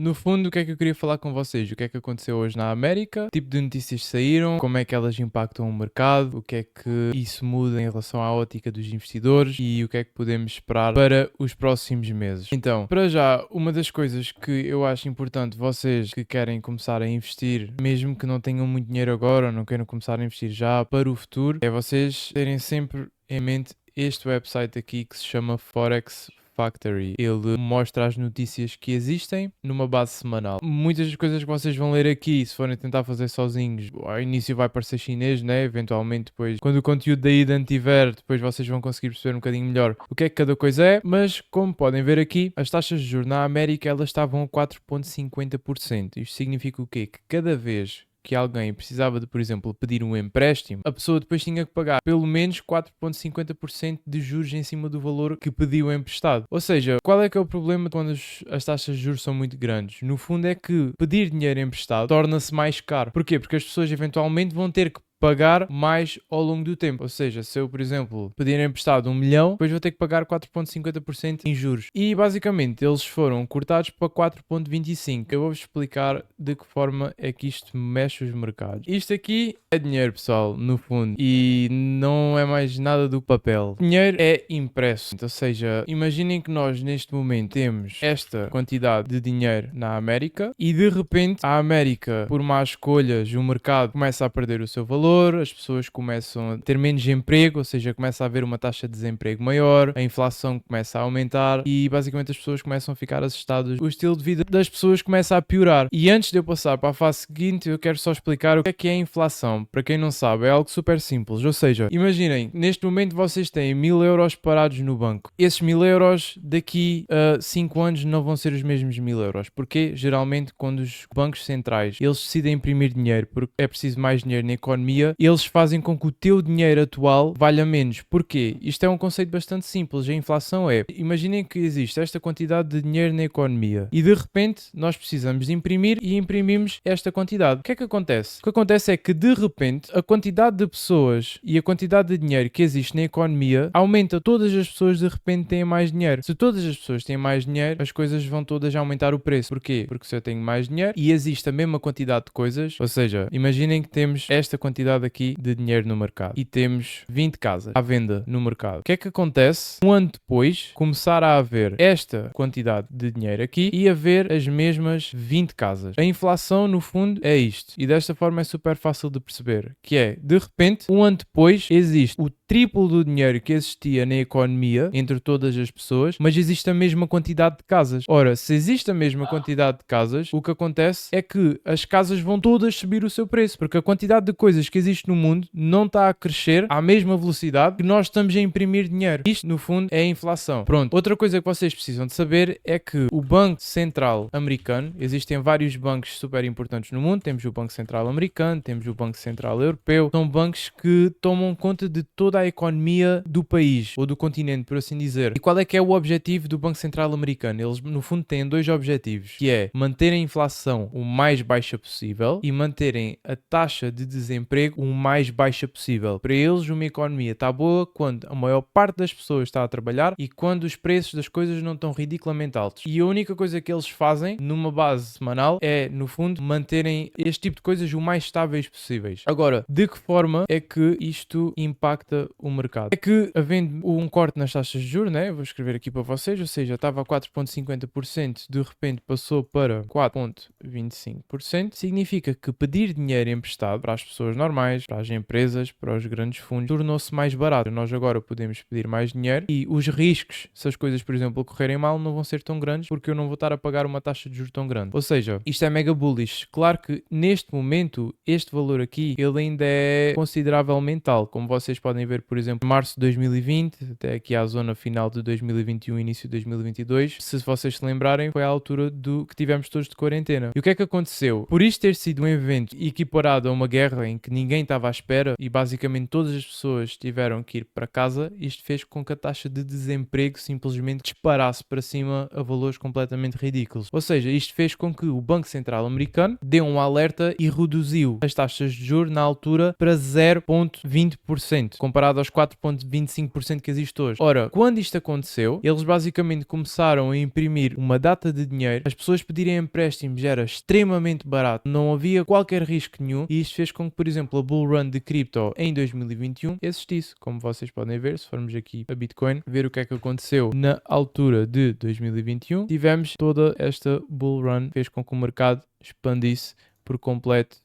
No fundo, o que é que eu queria falar com vocês? O que é que aconteceu hoje na América? Que tipo de notícias saíram? Como é que elas impactam o mercado? O que é que isso muda em relação à ótica dos investidores? E o que é que podemos esperar para os próximos meses? Então, para já, uma das coisas que eu acho importante vocês que querem começar a investir, mesmo que não tenham muito dinheiro agora ou não queiram começar a investir já para o futuro, é vocês terem sempre em mente este website aqui que se chama Forex Factory. Ele mostra as notícias que existem numa base semanal. Muitas das coisas que vocês vão ler aqui, se forem tentar fazer sozinhos, ao início vai parecer chinês, né? Eventualmente depois, quando o conteúdo da IDAN tiver, depois vocês vão conseguir perceber um bocadinho melhor o que é que cada coisa é, mas como podem ver aqui, as taxas de juros na América, elas estavam a 4,50%. Isto significa o quê? Que cada vez que alguém precisava de, por exemplo, pedir um empréstimo, a pessoa depois tinha que pagar pelo menos 4,50% de juros em cima do valor que pediu emprestado. Ou seja, qual é que é o problema quando as taxas de juros são muito grandes? No fundo é que pedir dinheiro emprestado torna-se mais caro. Porquê? Porque as pessoas eventualmente vão ter que pagar mais ao longo do tempo. Ou seja, se eu, por exemplo, pedir emprestado 1 milhão, depois vou ter que pagar 4,50% em juros. E basicamente eles foram cortados para 4,25%. Eu vou-vos explicar de que forma é que isto mexe os mercados. Isto aqui é dinheiro, pessoal, no fundo. E não é mais nada do que papel. Dinheiro é impresso. Ou seja, imaginem que nós neste momento temos esta quantidade de dinheiro na América e de repente a América, por más escolhas, o mercado começa a perder o seu valor, as pessoas começam a ter menos emprego, ou seja, começa a haver uma taxa de desemprego maior, a inflação começa a aumentar e basicamente as pessoas começam a ficar assustadas, o estilo de vida das pessoas começa a piorar. E antes de eu passar para a fase seguinte, eu quero só explicar o que é a inflação. Para quem não sabe, é algo super simples, ou seja, imaginem, neste momento vocês têm 1.000 euros parados no banco. Esses 1.000 euros daqui a 5 anos não vão ser os mesmos 1.000 euros, porque geralmente quando os bancos centrais eles decidem imprimir dinheiro porque é preciso mais dinheiro na economia, eles fazem com que o teu dinheiro atual valha menos. Porquê? Isto é um conceito bastante simples. A inflação é, imaginem que existe esta quantidade de dinheiro na economia e de repente nós precisamos de imprimir e imprimimos esta quantidade. O que é que acontece? O que acontece é que de repente a quantidade de pessoas e a quantidade de dinheiro que existe na economia aumenta. Todas as pessoas de repente têm mais dinheiro. Se todas as pessoas têm mais dinheiro, as coisas vão todas aumentar o preço. Porquê? Porque se eu tenho mais dinheiro e existe a mesma quantidade de coisas, ou seja, imaginem que temos esta quantidade aqui de dinheiro no mercado e temos 20 casas à venda no mercado. O que é que acontece? Um ano depois, começar a haver esta quantidade de dinheiro aqui e haver as mesmas 20 casas. A inflação, no fundo, é isto. E desta forma é super fácil de perceber, que é, de repente, um ano depois, existe o triplo do dinheiro que existia na economia entre todas as pessoas, mas existe a mesma quantidade de casas. Ora, se existe a mesma quantidade de casas, o que acontece é que as casas vão todas subir o seu preço, porque a quantidade de coisas que existe no mundo não está a crescer à mesma velocidade que nós estamos a imprimir dinheiro. Isto, no fundo, é a inflação. Pronto. Outra coisa que vocês precisam de saber é que o Banco Central Americano, existem vários bancos super importantes no mundo, temos o Banco Central Americano, temos o Banco Central Europeu, são bancos que tomam conta de toda a economia do país, ou do continente, por assim dizer. E qual é que é o objetivo do Banco Central Americano? Eles, no fundo, têm dois objetivos, que é manter a inflação o mais baixa possível e manterem a taxa de desemprego o mais baixa possível. Para eles, uma economia está boa quando a maior parte das pessoas está a trabalhar e quando os preços das coisas não estão ridiculamente altos. E a única coisa que eles fazem, numa base semanal, é, no fundo, manterem este tipo de coisas o mais estáveis possíveis. Agora, de que forma é que isto impacta o mercado? É que, havendo um corte nas taxas de juros, né? Vou escrever aqui para vocês, ou seja, estava a 4,50%, de repente passou para 4,25%, significa que pedir dinheiro emprestado para as pessoas normais, para as empresas, para os grandes fundos, tornou-se mais barato. Nós agora podemos pedir mais dinheiro e os riscos, se as coisas, por exemplo, correrem mal, não vão ser tão grandes porque eu não vou estar a pagar uma taxa de juros tão grande. Ou seja, isto é mega bullish. Claro que neste momento, este valor aqui, ele ainda é consideravelmente alto. Como vocês podem ver, por exemplo, março de 2020, até aqui à zona final de 2021, início de 2022, se vocês se lembrarem, foi a altura do que tivemos todos de quarentena. E o que é que aconteceu? Por isto ter sido um evento equiparado a uma guerra em que ninguém estava à espera e basicamente todas as pessoas tiveram que ir para casa, isto fez com que a taxa de desemprego simplesmente disparasse para cima a valores completamente ridículos. Ou seja, isto fez com que o Banco Central americano dê um alerta e reduziu as taxas de juros na altura para 0,20%, comparado aos 4,25% que existe hoje. Ora, quando isto aconteceu, eles basicamente começaram a imprimir uma data de dinheiro, as pessoas pedirem empréstimos era extremamente barato, não havia qualquer risco nenhum, e isto fez com que, por exemplo, a bull run de cripto em 2021 existisse. Como vocês podem ver, se formos aqui a Bitcoin, ver o que é que aconteceu na altura de 2021, tivemos toda esta bull run, fez com que o mercado expandisse por completo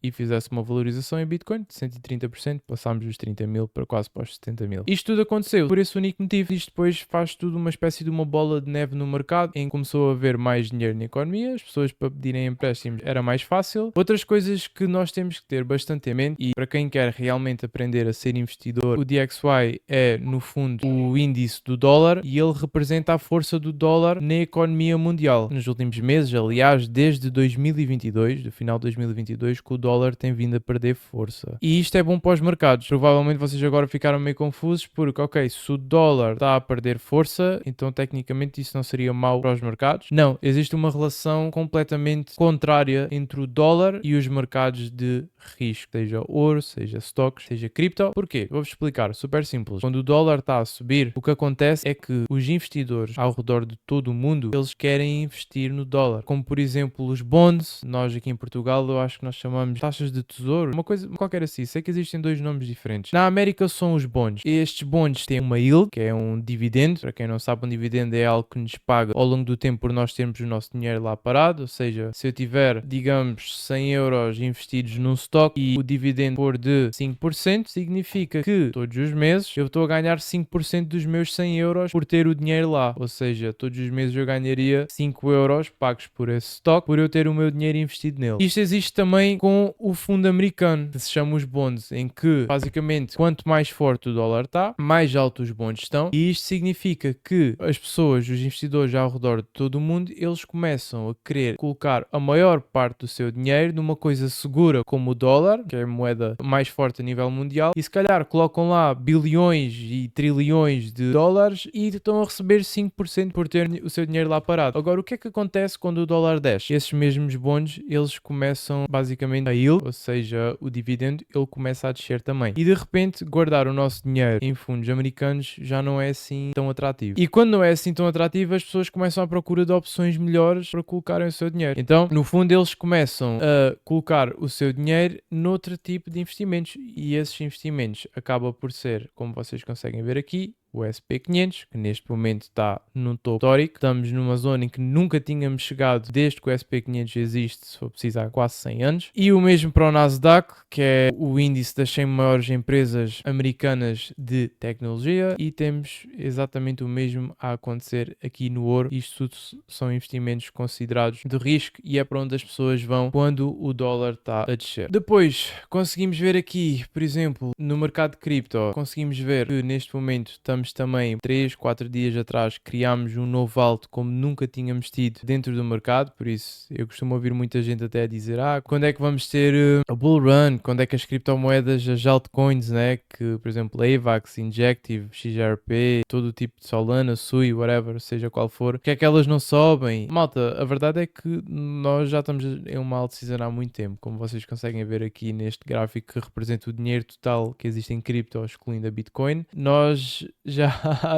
e fizesse uma valorização em Bitcoin de 130%, passámos dos 30 mil para quase para os 70 mil. Isto tudo aconteceu por esse único motivo. Isto depois faz tudo uma espécie de uma bola de neve no mercado, em que começou a haver mais dinheiro na economia, as pessoas para pedirem empréstimos era mais fácil. Outras coisas que nós temos que ter bastante em mente, e para quem quer realmente aprender a ser investidor, o DXY é, no fundo, o índice do dólar e ele representa a força do dólar na economia mundial. Nos últimos meses, aliás, desde 2022, do final de 2022, que o dólar tem vindo a perder força. E isto é bom para os mercados. Provavelmente vocês agora ficaram meio confusos porque, ok, se o dólar está a perder força, então tecnicamente isso não seria mau para os mercados? Não, existe uma relação completamente contrária entre o dólar e os mercados de risco, seja ouro, seja stocks, seja cripto. Porquê? Vou-vos explicar, super simples. Quando o dólar está a subir, o que acontece é que os investidores ao redor de todo o mundo, eles querem investir no dólar. Como, por exemplo, os bonds. Nós aqui em Portugal, eu acho que nós chamamos taxas de tesouro, uma coisa qualquer assim. Sei que existem dois nomes diferentes. Na América são os bonds. Estes bonds têm uma yield, que é um dividendo. Para quem não sabe, um dividendo é algo que nos paga ao longo do tempo por nós termos o nosso dinheiro lá parado. Ou seja, se eu tiver, digamos, 100 euros investidos num stock e o dividendo for de 5%, significa que todos os meses eu estou a ganhar 5% dos meus 100 euros por ter o dinheiro lá. Ou seja, todos os meses eu ganharia 5 euros pagos por esse stock por eu ter o meu dinheiro investido nele. Isto existe também com o fundo americano, que se chama os bonds, em que basicamente quanto mais forte o dólar está, mais alto os bonds estão, e isto significa que as pessoas, os investidores ao redor de todo o mundo, eles começam a querer colocar a maior parte do seu dinheiro numa coisa segura como o dólar, que é a moeda mais forte a nível mundial, e se calhar colocam lá bilhões e trilhões de dólares e estão a receber 5% por ter o seu dinheiro lá parado. Agora, o que é que acontece quando o dólar desce? Esses mesmos bonds, eles começam basicamente a yield, ou seja, o dividendo, ele começa a descer também. E de repente, guardar o nosso dinheiro em fundos americanos já não é assim tão atrativo. E quando não é assim tão atrativo, as pessoas começam à procura de opções melhores para colocarem o seu dinheiro. Então, no fundo, eles começam a colocar o seu dinheiro noutro tipo de investimentos. E esses investimentos acabam por ser, como vocês conseguem ver aqui, o SP500, que neste momento está num topo histórico. Estamos numa zona em que nunca tínhamos chegado desde que o SP500 existe, se for preciso, há quase 100 anos. E o mesmo para o Nasdaq, que é o índice das 100 maiores empresas americanas de tecnologia. E temos exatamente o mesmo a acontecer aqui no ouro. Isto tudo são investimentos considerados de risco e é para onde as pessoas vão quando o dólar está a descer. Depois, conseguimos ver aqui, por exemplo, no mercado de cripto, conseguimos ver que neste momento estamos também 3, 4 dias atrás criámos um novo alto como nunca tínhamos tido dentro do mercado, por isso eu costumo ouvir muita gente até a dizer quando é que vamos ter a bull run, quando é que as criptomoedas, as altcoins, né, que por exemplo AVAX, Injective, XRP, todo o tipo de Solana, Sui, whatever, seja qual for, que é que elas não sobem? Malta, a verdade é que nós já estamos em uma alta season há muito tempo, como vocês conseguem ver aqui neste gráfico que representa o dinheiro total que existe em cripto, excluindo a Bitcoin. Nós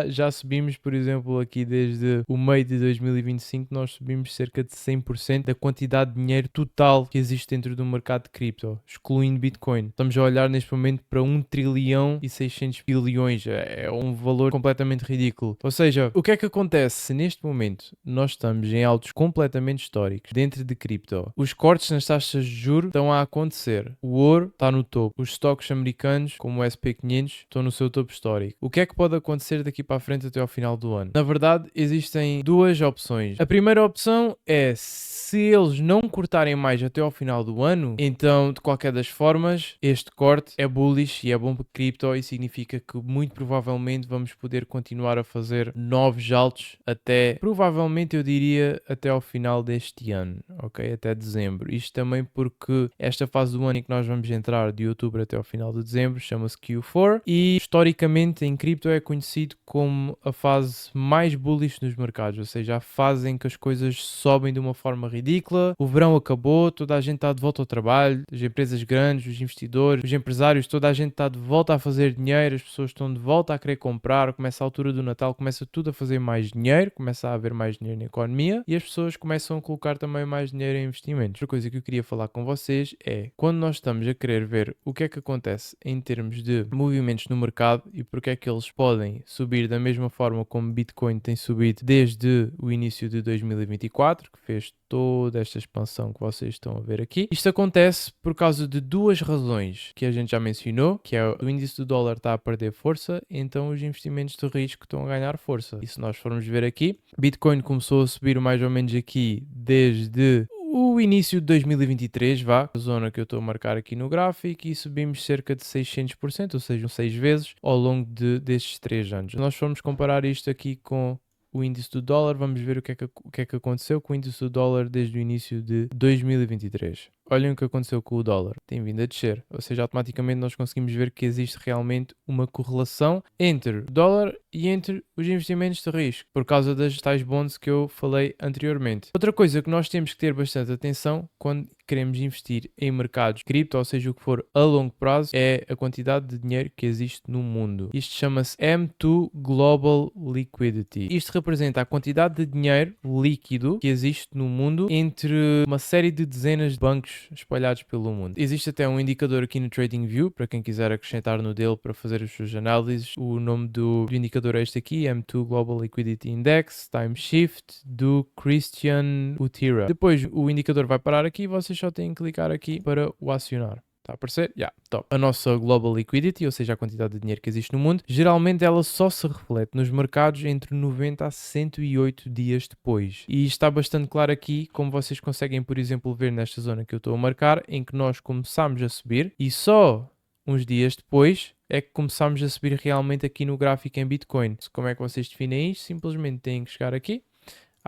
já subimos, por exemplo, aqui desde o meio de 2025, nós subimos cerca de 100% da quantidade de dinheiro total que existe dentro do mercado de cripto, excluindo Bitcoin. Estamos a olhar neste momento para 1 trilhão e 600 bilhões, é um valor completamente ridículo. Ou seja, o que é que acontece se neste momento nós estamos em altos completamente históricos dentro de cripto? Os cortes nas taxas de juros estão a acontecer. O ouro está no topo. Os stocks americanos, como o SP500, estão no seu topo histórico. O que é que pode acontecer acontecer daqui para a frente até ao final do ano? Na verdade, existem duas opções. A primeira opção é se eles não cortarem mais até ao final do ano, então, de qualquer das formas, este corte é bullish e é bom para cripto e significa que muito provavelmente vamos poder continuar a fazer novos altos até, provavelmente eu diria, até ao final deste ano, ok? Até dezembro. Isto também porque esta fase do ano em que nós vamos entrar, de outubro até ao final de dezembro, chama-se Q4 e historicamente em cripto é conhecido como a fase mais bullish nos mercados, ou seja, a fase em que as coisas sobem de uma forma ridícula, o verão acabou, toda a gente está de volta ao trabalho, as empresas grandes, os investidores, os empresários, toda a gente está de volta a fazer dinheiro, as pessoas estão de volta a querer comprar, começa a altura do Natal, começa tudo a fazer mais dinheiro, começa a haver mais dinheiro na economia e as pessoas começam a colocar também mais dinheiro em investimentos. Outra coisa que eu queria falar com vocês é, quando nós estamos a querer ver o que é que acontece em termos de movimentos no mercado e porque é que eles podem subir da mesma forma como Bitcoin tem subido desde o início de 2024, que fez toda esta expansão que vocês estão a ver aqui. Isto acontece por causa de duas razões que a gente já mencionou, que é o índice do dólar está a perder força, então os investimentos de risco estão a ganhar força. E se nós formos ver aqui, Bitcoin começou a subir mais ou menos aqui desde o início de 2023, vá, a zona que eu estou a marcar aqui no gráfico, e subimos cerca de 600%, ou seja, 6 vezes ao longo destes 3 anos. Se nós formos comparar isto aqui com o índice do dólar, vamos ver o que é que aconteceu com o índice do dólar desde o início de 2023. Olhem o que aconteceu com o dólar. Tem vindo a descer. Ou seja, automaticamente nós conseguimos ver que existe realmente uma correlação entre o dólar e entre os investimentos de risco, por causa das tais bonds que eu falei anteriormente. Outra coisa que nós temos que ter bastante atenção quando queremos investir em mercados cripto, ou seja, o que for a longo prazo, é a quantidade de dinheiro que existe no mundo. Isto chama-se M2 Global Liquidity. Isto representa a quantidade de dinheiro líquido que existe no mundo entre uma série de dezenas de bancos espalhados pelo mundo. Existe até um indicador aqui no TradingView, para quem quiser acrescentar no dele para fazer as suas análises. O nome do indicador é este aqui, M2 Global Liquidity Index, Time Shift, do Christian Utira. Depois o indicador vai parar aqui e vocês só têm que clicar aqui para o acionar. Está a aparecer? Top. A nossa Global Liquidity, ou seja, a quantidade de dinheiro que existe no mundo, geralmente ela só se reflete nos mercados entre 90 a 108 dias depois. E está bastante claro aqui, como vocês conseguem, por exemplo, ver nesta zona que eu estou a marcar, em que nós começamos a subir e só uns dias depois é que começamos a subir realmente aqui no gráfico em Bitcoin. Como é que vocês definem isto? Simplesmente têm que chegar aqui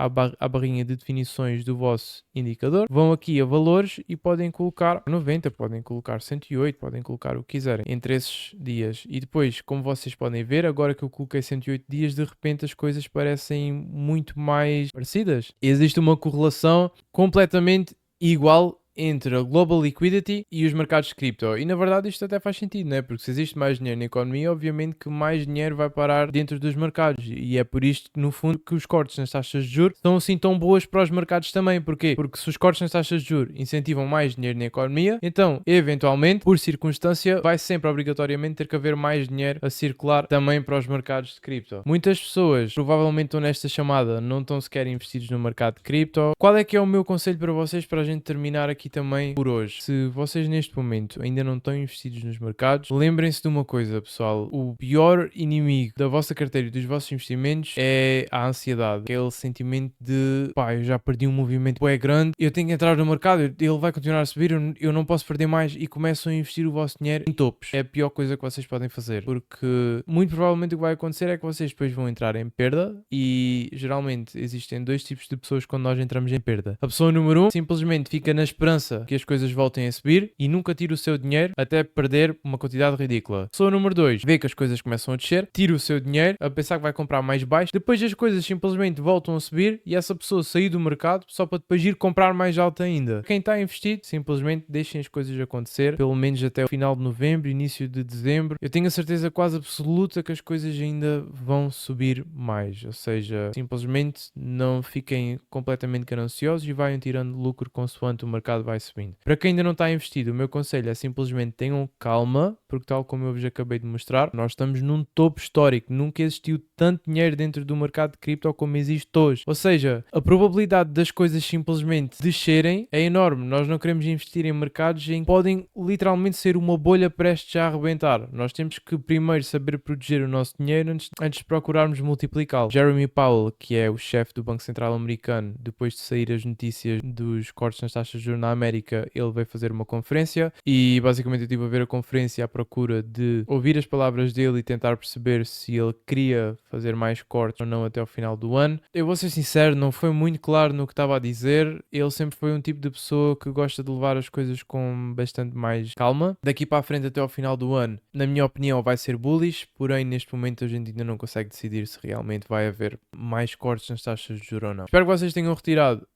à barrinha de definições do vosso indicador, vão aqui a valores e podem colocar 90, podem colocar 108, podem colocar o que quiserem entre esses dias. E depois, como vocês podem ver, agora que eu coloquei 108 dias, de repente as coisas parecem muito mais parecidas. Existe uma correlação completamente igual entre a Global Liquidity e os mercados de cripto. E na verdade isto até faz sentido, né? Porque se existe mais dinheiro na economia, obviamente que mais dinheiro vai parar dentro dos mercados. E é por isto, no fundo, que os cortes nas taxas de juros são assim tão boas para os mercados também. Porquê? Porque se os cortes nas taxas de juros incentivam mais dinheiro na economia, então, eventualmente, por circunstância, vai sempre obrigatoriamente ter que haver mais dinheiro a circular também para os mercados de cripto. Muitas pessoas, provavelmente estão nesta chamada, não estão sequer investidos no mercado de cripto. Qual é que é o meu conselho para vocês para a gente terminar aqui também por hoje? Se vocês neste momento ainda não estão investidos nos mercados, lembrem-se de uma coisa, pessoal: o pior inimigo da vossa carteira e dos vossos investimentos é a ansiedade, aquele sentimento de pá, eu já perdi um movimento bem grande, eu tenho que entrar no mercado, ele vai continuar a subir, eu não posso perder mais, e começam a investir o vosso dinheiro em topos. É a pior coisa que vocês podem fazer, porque muito provavelmente o que vai acontecer é que vocês depois vão entrar em perda, e geralmente existem dois tipos de pessoas quando nós entramos em perda. A pessoa número 1 simplesmente fica na esperança que as coisas voltem a subir e nunca tira o seu dinheiro até perder uma quantidade ridícula. Pessoa número 2 vê que as coisas começam a descer, tira o seu dinheiro a pensar que vai comprar mais baixo, depois as coisas simplesmente voltam a subir e essa pessoa sair do mercado só para depois ir comprar mais alto ainda. Quem está investido, simplesmente deixem as coisas acontecer, pelo menos até o final de novembro, início de dezembro. Eu tenho a certeza quase absoluta que as coisas ainda vão subir mais, ou seja, simplesmente não fiquem completamente gananciosos e vão tirando lucro consoante o mercado mercado vai subindo. Para quem ainda não está investido, o meu conselho é simplesmente tenham calma, porque tal como eu vos acabei de mostrar, nós estamos num topo histórico. Nunca existiu tanto dinheiro dentro do mercado de cripto como existe hoje. Ou seja, a probabilidade das coisas simplesmente descerem é enorme. Nós não queremos investir em mercados em que podem literalmente ser uma bolha prestes a arrebentar. Nós temos que primeiro saber proteger o nosso dinheiro antes de procurarmos multiplicá-lo. Jeremy Powell, que é o chefe do Banco Central americano, depois de sair as notícias dos cortes nas taxas de juros na América, ele veio fazer uma conferência e basicamente eu estive a ver a conferência à procura de ouvir as palavras dele e tentar perceber se ele queria fazer mais cortes ou não até ao final do ano. Eu vou ser sincero, não foi muito claro no que estava a dizer. Ele sempre foi um tipo de pessoa que gosta de levar as coisas com bastante mais calma. Daqui para a frente até ao final do ano, na minha opinião, vai ser bullish, porém neste momento a gente ainda não consegue decidir se realmente vai haver mais cortes nas taxas de juros ou não. Espero que vocês tenham retirado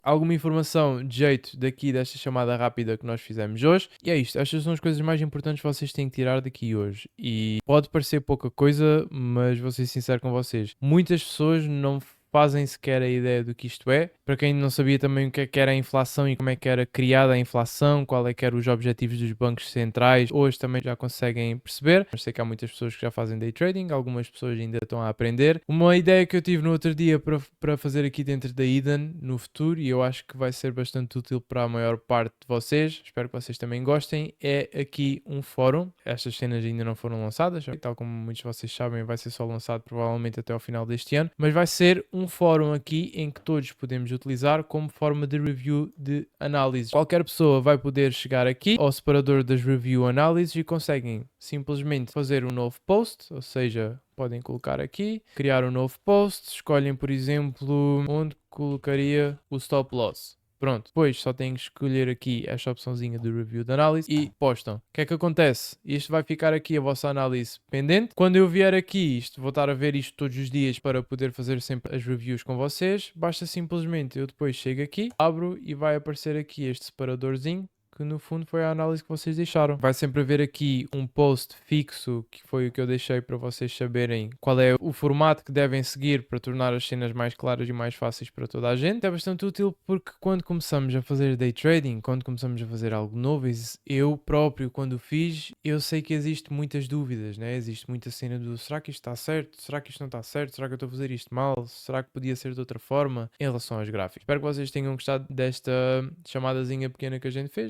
alguma informação de jeito daqui desta chamada rápida que nós fizemos hoje. E é isto, estas são as coisas mais importantes que vocês têm que tirar daqui hoje. E pode parecer pouca coisa, mas vou ser sincero com vocês. Muitas pessoas não fazem sequer a ideia do que isto é. Para quem não sabia também o que era a inflação e como é que era criada a inflação, qual é que eram os objetivos dos bancos centrais, hoje também já conseguem perceber. Mas sei que há muitas pessoas que já fazem day trading, algumas pessoas ainda estão a aprender. Uma ideia que eu tive no outro dia para fazer aqui dentro da Eden no futuro, e eu acho que vai ser bastante útil para a maior parte de vocês, espero que vocês também gostem, é aqui um fórum. Estas cenas ainda não foram lançadas, tal como muitos de vocês sabem, vai ser só lançado provavelmente até ao final deste ano, mas vai ser um fórum aqui em que todos podemos utilizar como forma de review de análise. Qualquer pessoa vai poder chegar aqui ao separador das review análises e conseguem simplesmente fazer um novo post, ou seja, podem colocar aqui, criar um novo post, escolhem por exemplo onde colocaria o stop loss. Pronto, depois só têm que escolher aqui esta opçãozinha de review de análise e postam. O que é que acontece? Isto vai ficar aqui a vossa análise pendente. Quando eu vier aqui, vou estar a ver isto todos os dias para poder fazer sempre as reviews com vocês. Basta simplesmente eu depois chego aqui, abro e vai aparecer aqui este separadorzinho, que no fundo foi a análise que vocês deixaram. Vai sempre haver aqui um post fixo, que foi o que eu deixei para vocês saberem qual é o formato que devem seguir para tornar as cenas mais claras e mais fáceis para toda a gente. É bastante útil porque quando começamos a fazer day trading, quando começamos a fazer algo novo, eu próprio quando fiz, eu sei que existe muitas dúvidas, né? Existe muita cena do será que isto está certo? Será que isto não está certo? Será que eu estou a fazer isto mal? Será que podia ser de outra forma? Em relação aos gráficos. Espero que vocês tenham gostado desta chamadazinha pequena que a gente fez.